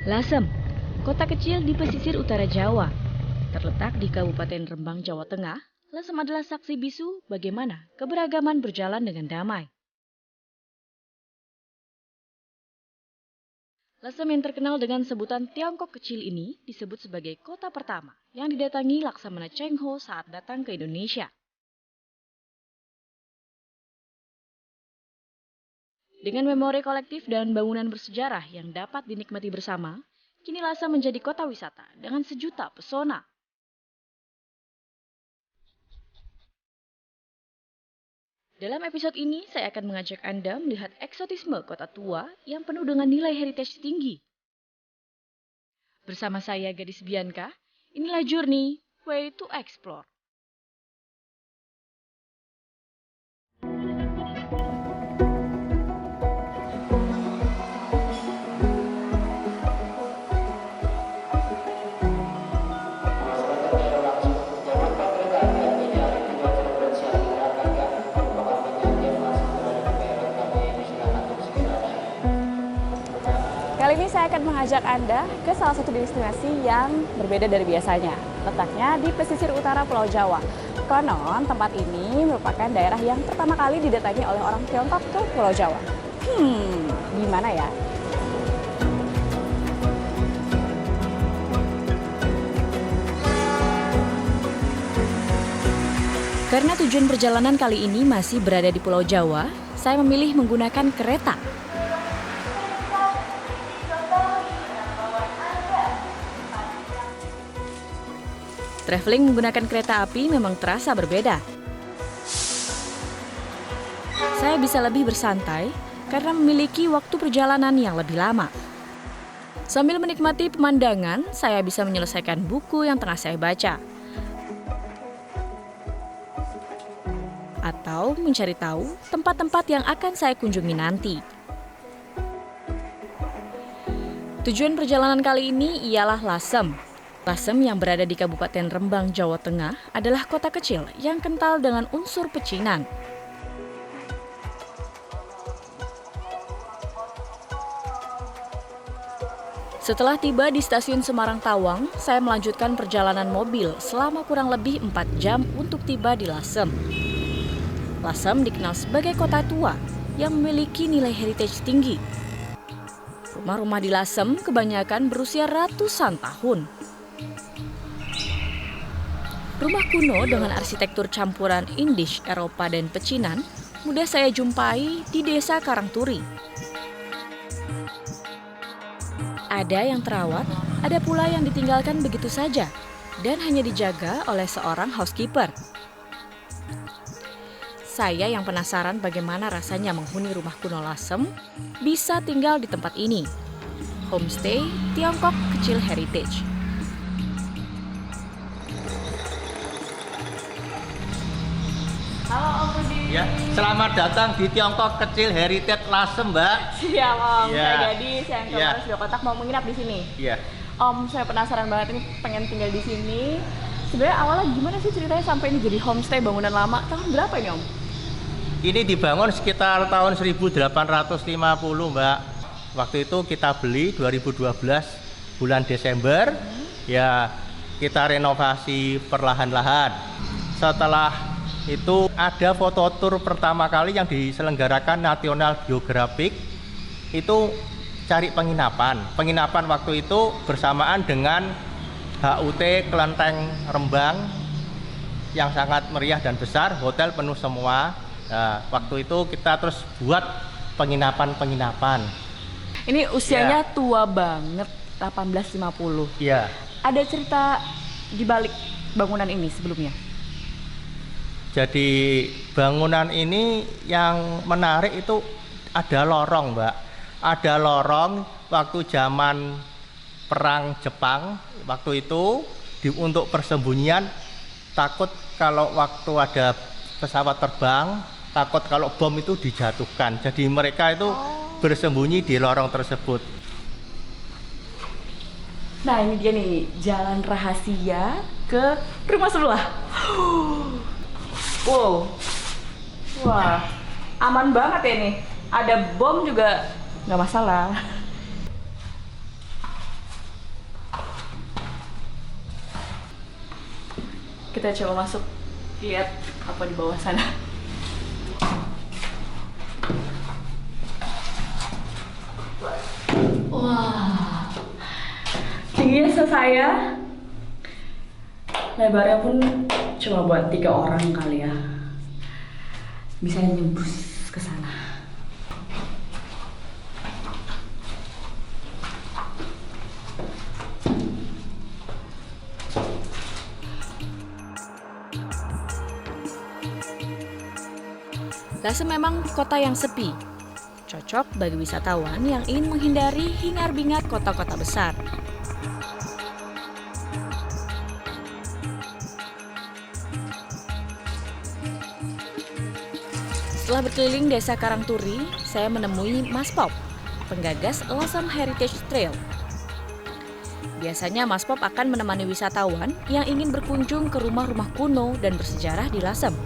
Lasem, kota kecil di pesisir utara Jawa. Terletak di Kabupaten Rembang, Jawa Tengah, Lasem adalah saksi bisu bagaimana keberagaman berjalan dengan damai. Lasem yang terkenal dengan sebutan Tiongkok kecil ini disebut sebagai kota pertama yang didatangi Laksamana Cheng Ho saat datang ke Indonesia. Dengan memori kolektif dan bangunan bersejarah yang dapat dinikmati bersama, kini Lasem menjadi kota wisata dengan sejuta pesona. Dalam episode ini, saya akan mengajak Anda melihat eksotisme kota tua yang penuh dengan nilai heritage tinggi. Bersama saya, Gadis Bianca, inilah Journey Way to Explore. Kali ini saya akan mengajak Anda ke salah satu destinasi yang berbeda dari biasanya. Letaknya di pesisir utara Pulau Jawa. Konon, tempat ini merupakan daerah yang pertama kali didatangi oleh orang Tiongkok ke Pulau Jawa. Gimana ya? Karena tujuan perjalanan kali ini masih berada di Pulau Jawa, saya memilih menggunakan kereta. Traveling menggunakan kereta api memang terasa berbeda. Saya bisa lebih bersantai karena memiliki waktu perjalanan yang lebih lama. Sambil menikmati pemandangan, saya bisa menyelesaikan buku yang tengah saya baca. Atau mencari tahu tempat-tempat yang akan saya kunjungi nanti. Tujuan perjalanan kali ini ialah Lasem. Lasem yang berada di Kabupaten Rembang, Jawa Tengah adalah kota kecil yang kental dengan unsur pecinan. Setelah tiba di stasiun Semarang Tawang, saya melanjutkan perjalanan mobil selama kurang lebih 4 jam untuk tiba di Lasem. Lasem dikenal sebagai kota tua yang memiliki nilai heritage tinggi. Rumah-rumah di Lasem kebanyakan berusia ratusan tahun. Rumah kuno dengan arsitektur campuran Indisch, Eropa, dan pecinan mudah saya jumpai di Desa Karangturi. Ada yang terawat, ada pula yang ditinggalkan begitu saja dan hanya dijaga oleh seorang housekeeper. Saya yang penasaran bagaimana rasanya menghuni rumah kuno Lasem bisa tinggal di tempat ini. Homestay Tiongkok Kecil Heritage. Halo Om Budi. Ya, selamat datang di Tiongkok Kecil Heritage Lasem, Mbak. Siap Om, Ya. saya Gadis yang kemarin sudah kontak mau menginap di sini. Iya. Om, saya penasaran banget ini pengen tinggal di sini. Sebenarnya awalnya gimana sih ceritanya sampai ini jadi homestay bangunan lama? Tahun berapa ini Om? Ini dibangun sekitar tahun 1850, Mbak. Waktu itu kita beli 2012 bulan Desember. Ya, kita renovasi perlahan-lahan. Setelah itu ada foto tour pertama kali yang diselenggarakan National Geographic. Itu cari penginapan. Penginapan waktu itu bersamaan dengan HUT Kelenteng Rembang yang sangat meriah dan besar, hotel penuh semua. Nah, waktu itu kita terus buat penginapan-penginapan. Ini usianya tua banget, 1850. Iya. Ada cerita di balik bangunan ini sebelumnya? Jadi bangunan ini yang menarik itu ada lorong, Mbak. Ada lorong waktu zaman perang Jepang. Waktu itu untuk persembunyian, takut kalau waktu ada pesawat terbang, takut kalau bom itu dijatuhkan. Jadi mereka itu bersembunyi di lorong tersebut. Nah ini dia nih, jalan rahasia ke rumah sebelah. Wow, wah, aman banget ya nih. Ada bom juga nggak masalah. Kita coba masuk, lihat apa di bawah sana. Wah, tingginya saya. Lebarnya pun cuma buat 3 orang kali ya. Bisa nyembus ke sana. Lasem memang kota yang sepi, cocok bagi wisatawan yang ingin menghindari hingar-bingar kota-kota besar. Setelah berkeliling desa Karangturi, saya menemui Mas Pop, penggagas Lasem Heritage Trail. Biasanya Mas Pop akan menemani wisatawan yang ingin berkunjung ke rumah-rumah kuno dan bersejarah di Lasem.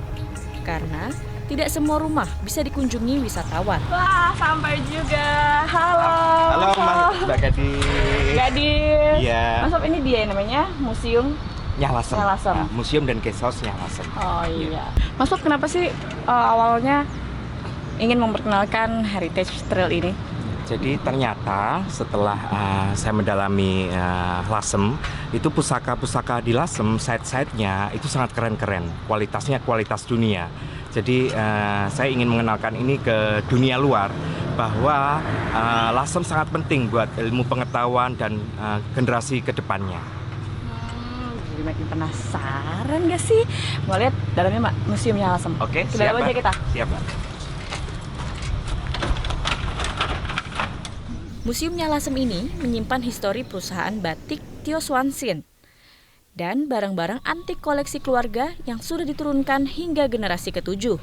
Karena tidak semua rumah bisa dikunjungi wisatawan. Wah, sampai juga. Halo. Halo Mbak Gadis. Gadis. Iya. Mas Pop, ini dia yang namanya Museum Nyalasem. Nyalasem. Nah, museum dan guest house Nyalasem. Oh iya. Mas Pop, kenapa sih awalnya ingin memperkenalkan Heritage Trail ini? Jadi ternyata setelah saya mendalami Lasem, itu pusaka-pusaka di Lasem, site-site-nya itu sangat keren-keren. Kualitasnya kualitas dunia. Jadi saya ingin mengenalkan ini ke dunia luar bahwa Lasem sangat penting buat ilmu pengetahuan dan generasi ke depannya. Jadi makin penasaran gak sih? Mau lihat dalamnya museumnya Lasem. Oke, ke dalam aja kita. Siap, Mbak. Museum Nyalasem ini menyimpan histori perusahaan batik Tio Swansin dan barang-barang antik koleksi keluarga yang sudah diturunkan hingga generasi ke-7.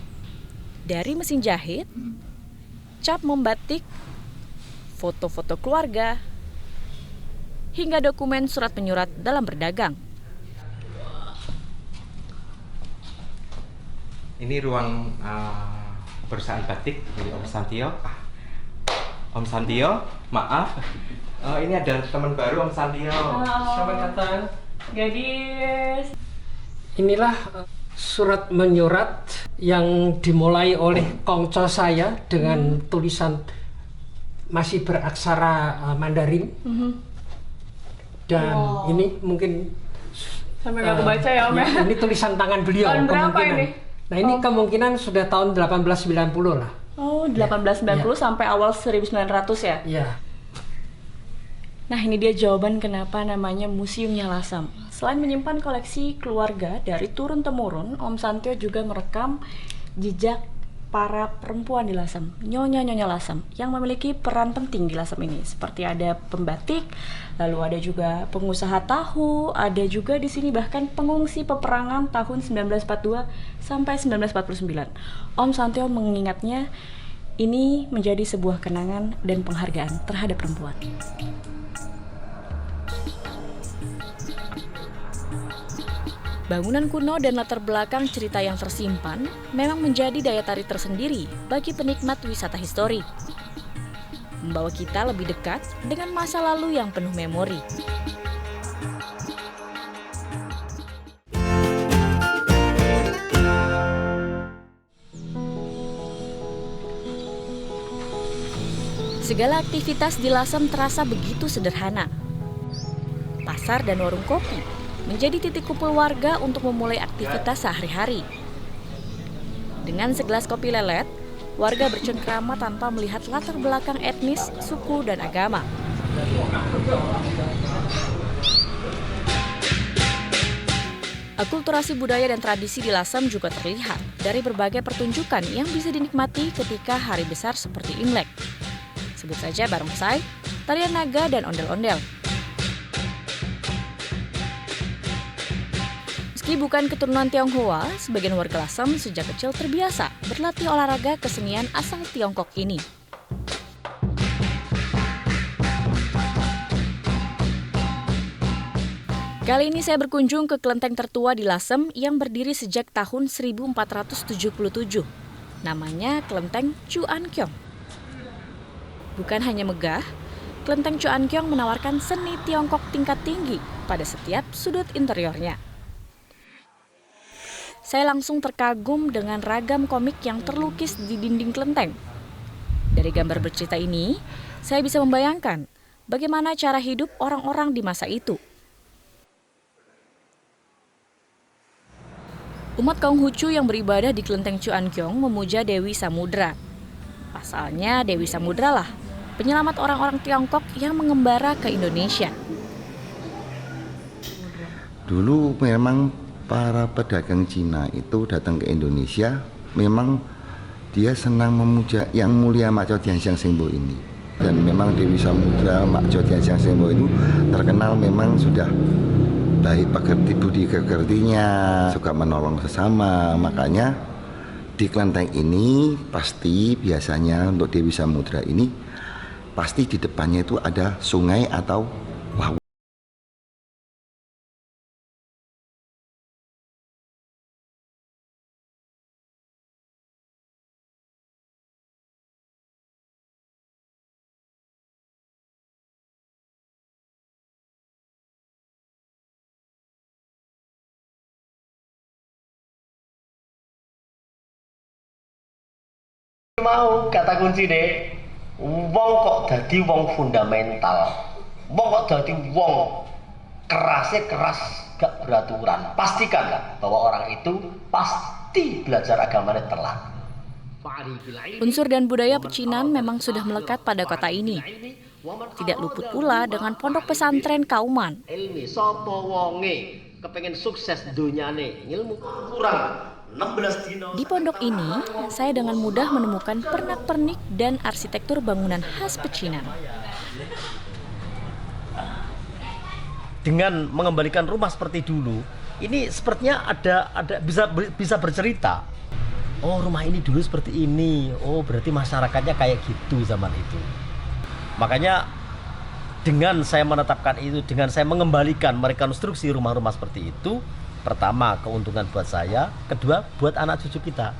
Dari mesin jahit, cap membatik, foto-foto keluarga, hingga dokumen surat menyurat dalam berdagang. Ini ruang perusahaan batik dari Om Santio. Om Santio, maaf. Ini ada teman baru Om Santio. Selamat datang. Gadis. Inilah surat menyurat yang dimulai oleh kongco saya dengan tulisan masih beraksara Mandarin. Dan ini mungkin Sampai nggak kebaca ya Om ya? Ini tulisan tangan beliau. Tahun berapa kemungkinan. ini? Nah ini kemungkinan sudah tahun 1890 lah. Oh, 1890 Ya. sampai awal 1900 ya? Iya. Nah, ini dia jawaban kenapa namanya Museum Nyalasem. Selain menyimpan koleksi keluarga dari turun-temurun, Om Santio juga merekam jejak para perempuan di Lasem, nyonya-nyonya Lasem, yang memiliki peran penting di Lasem ini. Seperti ada pembatik, lalu ada juga pengusaha tahu, ada juga di sini bahkan pengungsi peperangan tahun 1942 sampai 1949. Om Santio mengingatnya ini menjadi sebuah kenangan dan penghargaan terhadap perempuan. Bangunan kuno dan latar belakang cerita yang tersimpan memang menjadi daya tarik tersendiri bagi penikmat wisata histori. Membawa kita lebih dekat dengan masa lalu yang penuh memori. Segala aktivitas di Lasem terasa begitu sederhana. Pasar dan warung kopi menjadi titik kumpul warga untuk memulai aktivitas sehari-hari. Dengan segelas kopi lelet, warga bercengkrama tanpa melihat latar belakang etnis, suku, dan agama. Akulturasi budaya dan tradisi di Lasem juga terlihat dari berbagai pertunjukan yang bisa dinikmati ketika hari besar seperti Imlek. Sebut saja barongsai, tarian naga, dan ondel-ondel. Meski bukan keturunan Tionghoa, sebagian warga Lasem sejak kecil terbiasa berlatih olahraga kesenian asal Tiongkok ini. Kali ini saya berkunjung ke kelenteng tertua di Lasem yang berdiri sejak tahun 1477. Namanya Kelenteng Chuankyong. Bukan hanya megah, Kelenteng Chuankyong menawarkan seni Tiongkok tingkat tinggi pada setiap sudut interiornya. Saya langsung terkagum dengan ragam komik yang terlukis di dinding kelenteng. Dari gambar bercerita ini, saya bisa membayangkan bagaimana cara hidup orang-orang di masa itu. Umat Konghucu yang beribadah di kelenteng Chuankyong memuja Dewi Samudra. Pasalnya Dewi Samudra lah penyelamat orang-orang Tiongkok yang mengembara ke Indonesia. Dulu memang para pedagang Cina itu datang ke Indonesia, memang dia senang memuja Yang Mulia Mak Chow Tian Siang Seng Bo ini. Dan memang Dewi Samudra Mak Chow Tian Siang Seng Bo itu terkenal memang sudah baik pekerti budi pekertinya, suka menolong sesama. Makanya di kelenteng ini pasti biasanya untuk Dewi Samudra ini pasti di depannya itu ada sungai atau laut. Mau kata kunci deh, wong kok dadi wong fundamental, wong kok dadi wong kerasnya keras gak beraturan. Pastikanlah bahwa orang itu pasti belajar agamanya telat. Unsur dan budaya pecinan memang sudah melekat pada kota ini. Tidak luput pula dengan pondok pesantren Kauman. Ilmi sapa wonge kepengen sukses dunyane, ilmu kurang 16 dino. Di pondok ini, saya dengan mudah menemukan pernak-pernik dan arsitektur bangunan khas pecinan. Dengan mengembalikan rumah seperti dulu, ini sepertinya bisa bercerita. Oh, rumah ini dulu seperti ini. Oh, berarti masyarakatnya kayak gitu zaman itu. Makanya dengan saya menetapkan itu, dengan saya mengembalikan merekonstruksi rumah-rumah seperti itu, pertama, keuntungan buat saya. Kedua, buat anak cucu kita.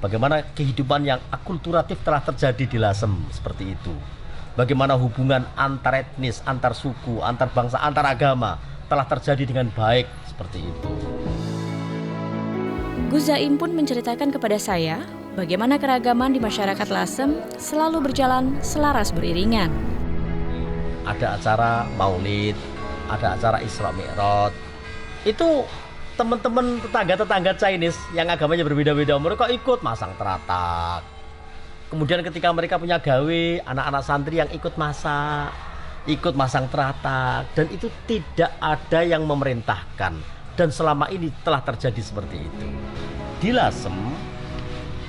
Bagaimana kehidupan yang akulturatif telah terjadi di Lasem seperti itu. Bagaimana hubungan antar etnis, antar suku, antar bangsa, antar agama telah terjadi dengan baik seperti itu. Gus Zaim pun menceritakan kepada saya bagaimana keragaman di masyarakat Lasem selalu berjalan selaras beriringan. Ada acara maulid, ada acara Isra Mi'raj. Itu teman-teman tetangga Chinese yang agamanya berbeda-beda, mereka ikut masang teratak. Kemudian ketika mereka punya gawe, anak-anak santri yang ikut masak, ikut masang teratak, dan itu tidak ada yang memerintahkan. Dan selama ini telah terjadi seperti itu. Di Lasem,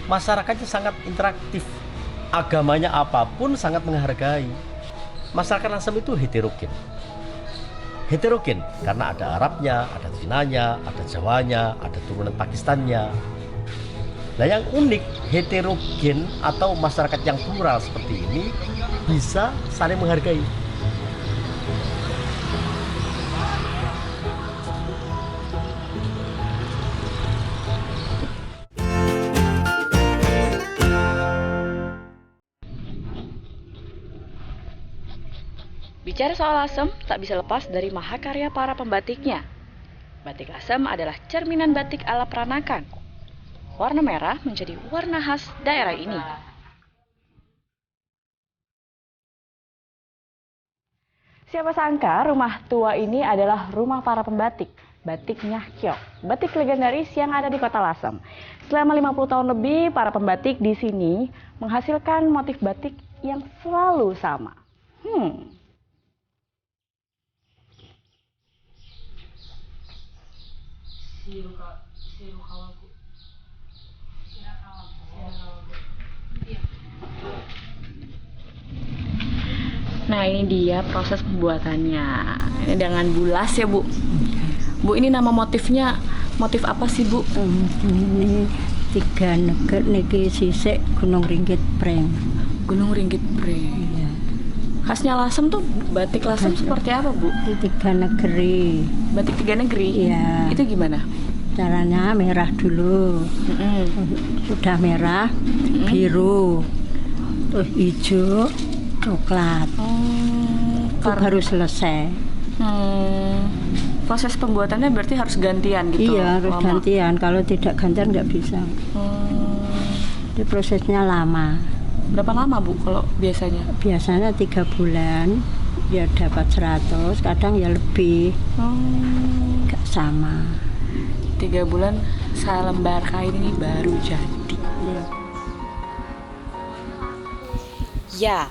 masyarakatnya sangat interaktif. Agamanya apapun sangat menghargai. Masyarakat Lasem itu heterogen karena ada Arabnya, ada Cinanya, ada Jawanya, ada turunan Pakistannya. Nah, yang unik, heterogen atau masyarakat yang plural seperti ini bisa saling menghargai. Bicara soal Lasem, tak bisa lepas dari mahakarya para pembatiknya. Batik Lasem adalah cerminan batik ala Peranakan. Warna merah menjadi warna khas daerah ini. Siapa sangka rumah tua ini adalah rumah para pembatik, Batik Nyahkyok, batik legendaris yang ada di kota Lasem. Selama 50 tahun lebih, para pembatik di sini menghasilkan motif batik yang selalu sama. Nah, ini dia proses pembuatannya. Ini dengan bulas ya, Bu. Bu, ini nama motifnya motif apa sih, Bu? Ini tiga negeri niki sisik Gunung Ringgit Preng. Gunung Ringgit Preng. Iya. Khasnya Lasem tuh batik Lasem seperti apa, Bu? Di tiga negeri. Batik tiga negeri? Iya. Itu gimana? Caranya merah dulu. Sudah merah, biru, terus hijau, coklat. Itu baru selesai. Proses pembuatannya berarti harus gantian gitu? Iya, harus lama. gantian. Kalau tidak gantian nggak bisa. Jadi prosesnya lama. Berapa lama Bu kalau biasanya? Biasanya 3 bulan, ya dapat 100, kadang ya lebih. Nggak sama. 3 bulan selembar kain ini baru jadi. Ya,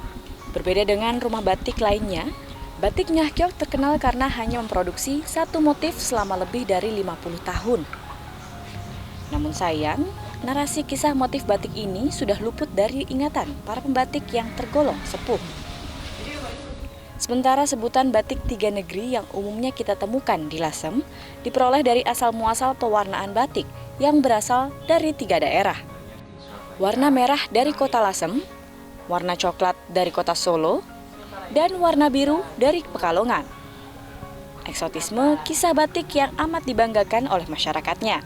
berbeda dengan rumah batik lainnya, batik Nyah Kyok terkenal karena hanya memproduksi satu motif selama lebih dari 50 tahun. Namun sayang, narasi kisah motif batik ini sudah luput dari ingatan para pembatik yang tergolong sepuh. Sementara sebutan batik 3 negeri yang umumnya kita temukan di Lasem diperoleh dari asal-muasal pewarnaan batik yang berasal dari 3 daerah. Warna merah dari kota Lasem, warna coklat dari kota Solo, dan warna biru dari Pekalongan. Eksotisme kisah batik yang amat dibanggakan oleh masyarakatnya.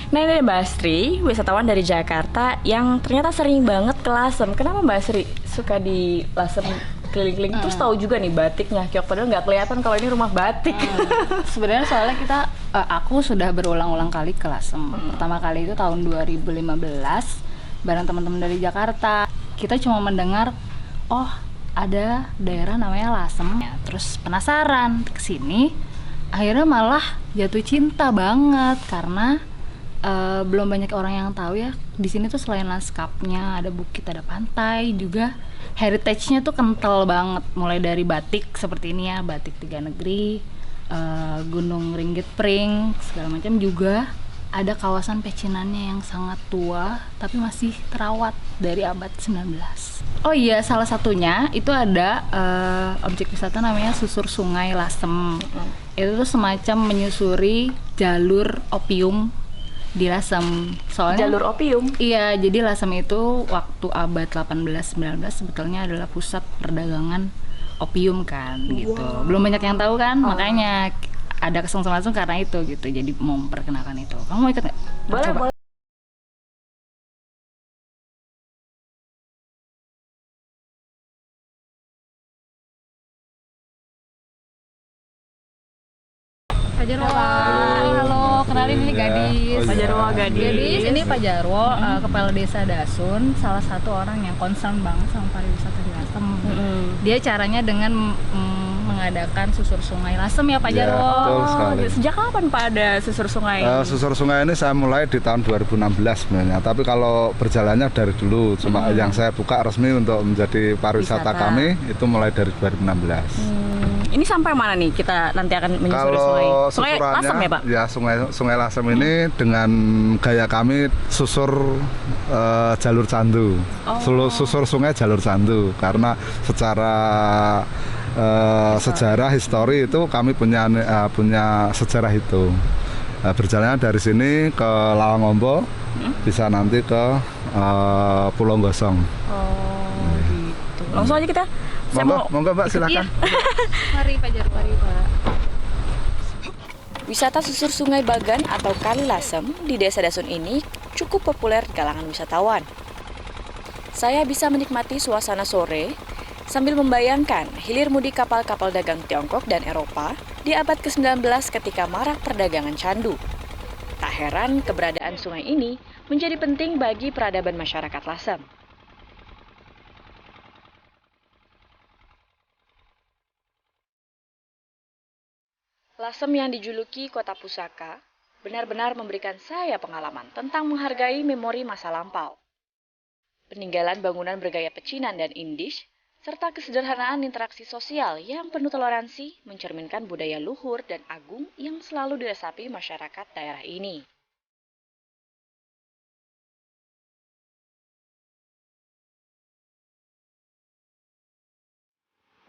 Nah ini Mbak Astri, wisatawan dari Jakarta yang ternyata sering banget ke Lasem. Kenapa Mbak Astri suka di Lasem keliling-keliling? Terus tahu juga nih batik Nyah Kyok, padahal nggak kelihatan kalau ini rumah batik. Sebenarnya soalnya aku sudah berulang-ulang kali ke Lasem. Pertama kali itu tahun 2015 bareng teman-teman dari Jakarta. Kita cuma mendengar, oh ada daerah namanya Lasem. Ya, terus penasaran ke sini, akhirnya malah jatuh cinta banget karena belum banyak orang yang tahu ya. Di sini tuh selain lanskapnya ada bukit, ada pantai, juga heritage-nya tuh kental banget. Mulai dari batik seperti ini ya, batik 3 negeri, Gunung Ringgit Pring, segala macam. Juga ada kawasan pecinannya yang sangat tua tapi masih terawat dari abad 19. Oh iya, salah satunya itu ada objek wisata namanya Susur Sungai Lasem. Itu tuh semacam menyusuri jalur opium di Lasem. Soalnya Jalur opium? Iya, jadi Lasem itu waktu abad 18-19 sebetulnya adalah pusat perdagangan opium kan, gitu. Belum banyak yang tahu kan, makanya ada kesengsem langsung karena itu gitu. Jadi mau memperkenalkan itu. Kamu mau ikut nggak? Boleh, Coba. boleh. Pak Jarwo, halo, kenalin ini Gadis. Pak Jarwo, Gadis, ini Pak Jarwo, kepala desa Dasun, salah satu orang yang concern banget sama pariwisata di Lasem. Dia caranya dengan mengadakan susur sungai Lasem ya Pak Jarwo. Betul sekali. Sejak kapan Pak ada susur sungai? Susur sungai ini saya mulai di tahun 2016 sebenarnya, tapi kalau berjalannya dari dulu, cuma yang saya buka resmi untuk menjadi pariwisata kami itu mulai dari 2016. Ini sampai mana nih kita nanti akan menyusuri sungai? Sungai Lasem ya Pak? Ya, sungai Lasem ini dengan gaya kami susur jalur candu. Susur sungai jalur candu karena secara sejarah histori itu kami punya sejarah itu. Berjalannya dari sini ke Lawangombo, bisa nanti ke Pulau Gosong. Oh gitu. Langsung aja kita. Monggo Mbak, silakan. Mari Pak Jarwo. Mari Pak. Wisata susur sungai Bagan atau Kali Lasem di Desa Dasun ini cukup populer di kalangan wisatawan. Saya bisa menikmati suasana sore sambil membayangkan hilir mudik kapal-kapal dagang Tiongkok dan Eropa di abad ke-19 ketika marak perdagangan candu. Tak heran keberadaan sungai ini menjadi penting bagi peradaban masyarakat Lasem. Lasem yang dijuluki kota pusaka benar-benar memberikan saya pengalaman tentang menghargai memori masa lampau. Peninggalan bangunan bergaya pecinan dan Indisch, serta kesederhanaan interaksi sosial yang penuh toleransi mencerminkan budaya luhur dan agung yang selalu diresapi masyarakat daerah ini.